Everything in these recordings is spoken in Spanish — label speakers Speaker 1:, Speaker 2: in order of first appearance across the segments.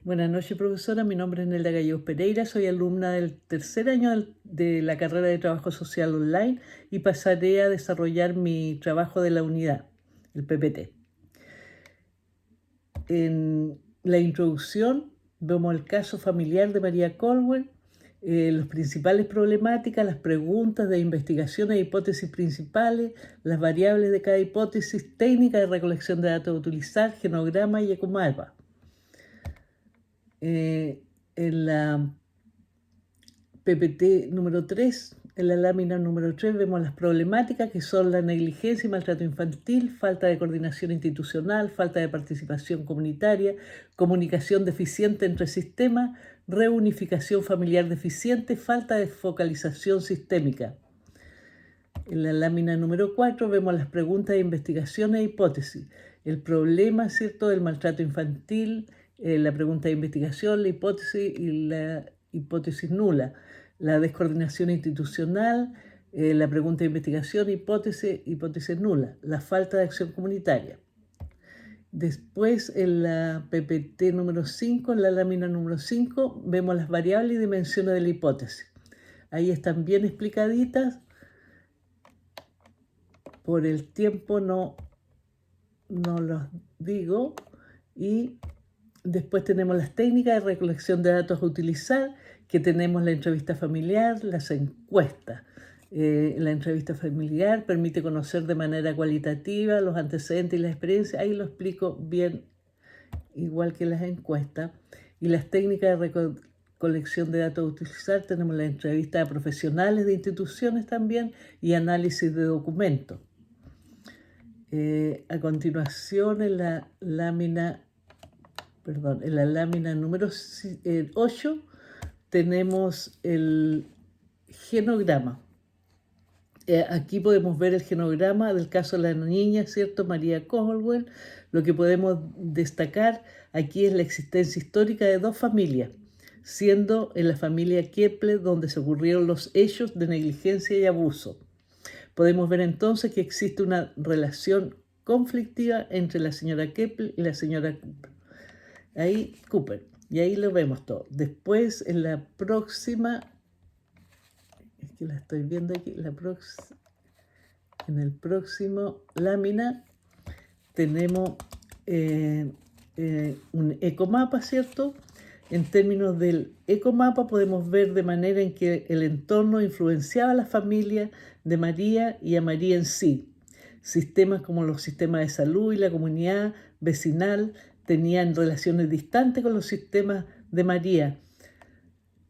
Speaker 1: Buenas noches, profesora. Mi nombre es Nelda Gallegos Pereira. Soy alumna del tercer año de la carrera de Trabajo Social Online y pasaré a desarrollar mi trabajo de la unidad, el PPT. En la introducción vemos el caso familiar de María Colwell, las principales problemáticas, las preguntas de investigación e hipótesis principales, las variables de cada hipótesis, técnica de recolección de datos a utilizar, genograma y ecomapa. En la PPT número 3, en la lámina número 3, vemos las problemáticas que son la negligencia y maltrato infantil, falta de coordinación institucional, falta de participación comunitaria, comunicación deficiente entre sistemas, reunificación familiar deficiente, falta de focalización sistémica. En la lámina número 4 vemos las preguntas de investigación e hipótesis. El problema, ¿cierto?, del maltrato infantil, la pregunta de investigación, la hipótesis y la hipótesis nula. La descoordinación institucional, la pregunta de investigación, hipótesis nula. La falta de acción comunitaria. Después, en la PPT número 5, en la lámina número 5, vemos las variables y dimensiones de la hipótesis. Ahí están bien explicaditas. Por el tiempo no los digo. Y después tenemos las técnicas de recolección de datos a utilizar, que tenemos la entrevista familiar, las encuestas. La entrevista familiar permite conocer de manera cualitativa los antecedentes y las experiencias. Ahí lo explico bien, igual que las encuestas. Y las técnicas de recolección de datos a utilizar, tenemos la entrevista a profesionales de instituciones también y análisis de documentos. A continuación, en la lámina número 8 tenemos el genograma. Aquí podemos ver el genograma del caso de la niña, ¿cierto?, María Colwell. Lo que podemos destacar aquí es la existencia histórica de dos familias, siendo en la familia Kepler donde se ocurrieron los hechos de negligencia y abuso. Podemos ver entonces que existe una relación conflictiva entre la señora Kepler y la señora Cooper. Y ahí lo vemos todo. Después, en la próxima, es que la estoy viendo aquí, en el próximo lámina tenemos un ecomapa, ¿cierto? En términos del ecomapa podemos ver de manera en que el entorno influenciaba a la familia de María y a María en sí. Sistemas como los sistemas de salud y la comunidad vecinal tenían relaciones distantes con los sistemas de María,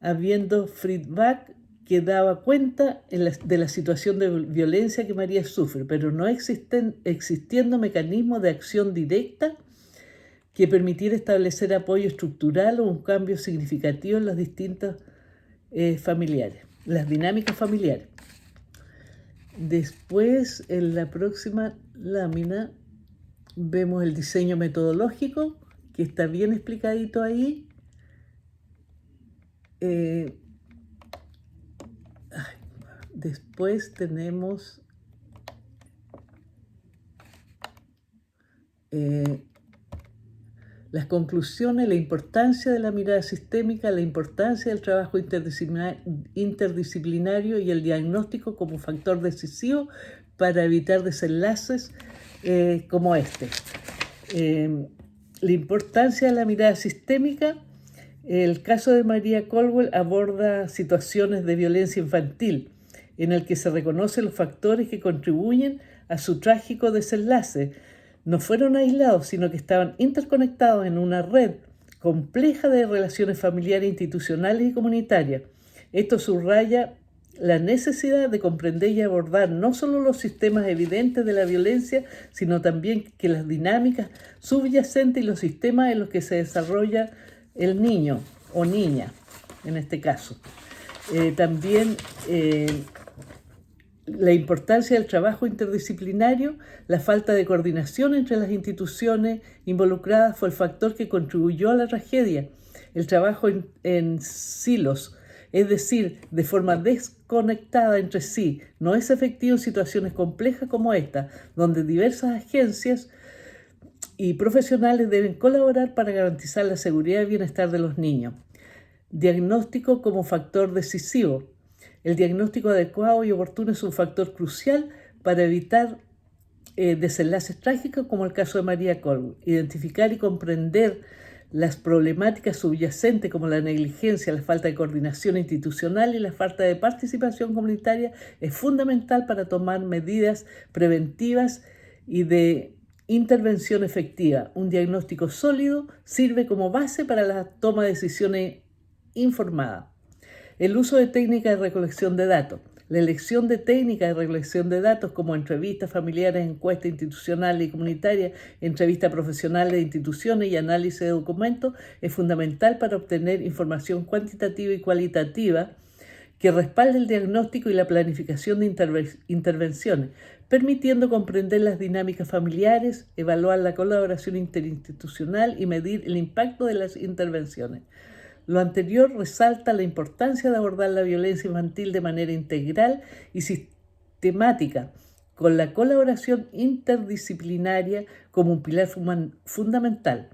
Speaker 1: habiendo feedback que daba cuenta de la situación de violencia que María sufre, pero no existiendo mecanismos de acción directa que permitiera establecer apoyo estructural o un cambio significativo en las distintas las dinámicas familiares. Después, en la próxima lámina, vemos el diseño metodológico, que está bien explicadito ahí. Después tenemos las conclusiones, la importancia de la mirada sistémica, la importancia del trabajo interdisciplinario y el diagnóstico como factor decisivo para evitar desenlaces como este. La importancia de la mirada sistémica. El caso de María Colwell aborda situaciones de violencia infantil en el que se reconocen los factores que contribuyen a su trágico desenlace. No fueron aislados, sino que estaban interconectados en una red compleja de relaciones familiares, institucionales y comunitarias. Esto subraya la necesidad de comprender y abordar no solo los sistemas evidentes de la violencia, sino también que las dinámicas subyacentes y los sistemas en los que se desarrolla el niño o niña, en este caso. También la importancia del trabajo interdisciplinario, la falta de coordinación entre las instituciones involucradas fue el factor que contribuyó a la tragedia. El trabajo en silos, es decir, de forma desconectada entre sí, no es efectivo en situaciones complejas como esta, donde diversas agencias y profesionales deben colaborar para garantizar la seguridad y bienestar de los niños. Diagnóstico como factor decisivo. El diagnóstico adecuado y oportuno es un factor crucial para evitar desenlaces trágicos como el caso de María Colville. Identificar y comprender las problemáticas subyacentes como la negligencia, la falta de coordinación institucional y la falta de participación comunitaria es fundamental para tomar medidas preventivas y de intervención efectiva. Un diagnóstico sólido sirve como base para la toma de decisiones informada. El uso de técnicas de recolección de datos. La elección de técnicas de recolección de datos como entrevistas familiares, encuestas institucionales y comunitarias, entrevistas profesionales de instituciones y análisis de documentos es fundamental para obtener información cuantitativa y cualitativa que respalde el diagnóstico y la planificación de intervenciones, permitiendo comprender las dinámicas familiares, evaluar la colaboración interinstitucional y medir el impacto de las intervenciones. Lo anterior resalta la importancia de abordar la violencia infantil de manera integral y sistemática, con la colaboración interdisciplinaria como un pilar fundamental.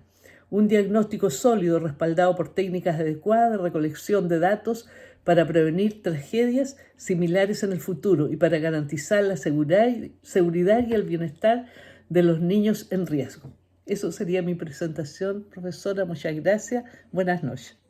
Speaker 1: Un diagnóstico sólido respaldado por técnicas adecuadas de recolección de datos para prevenir tragedias similares en el futuro y para garantizar la seguridad y el bienestar de los niños en riesgo. Eso sería mi presentación, profesora. Muchas gracias. Buenas noches.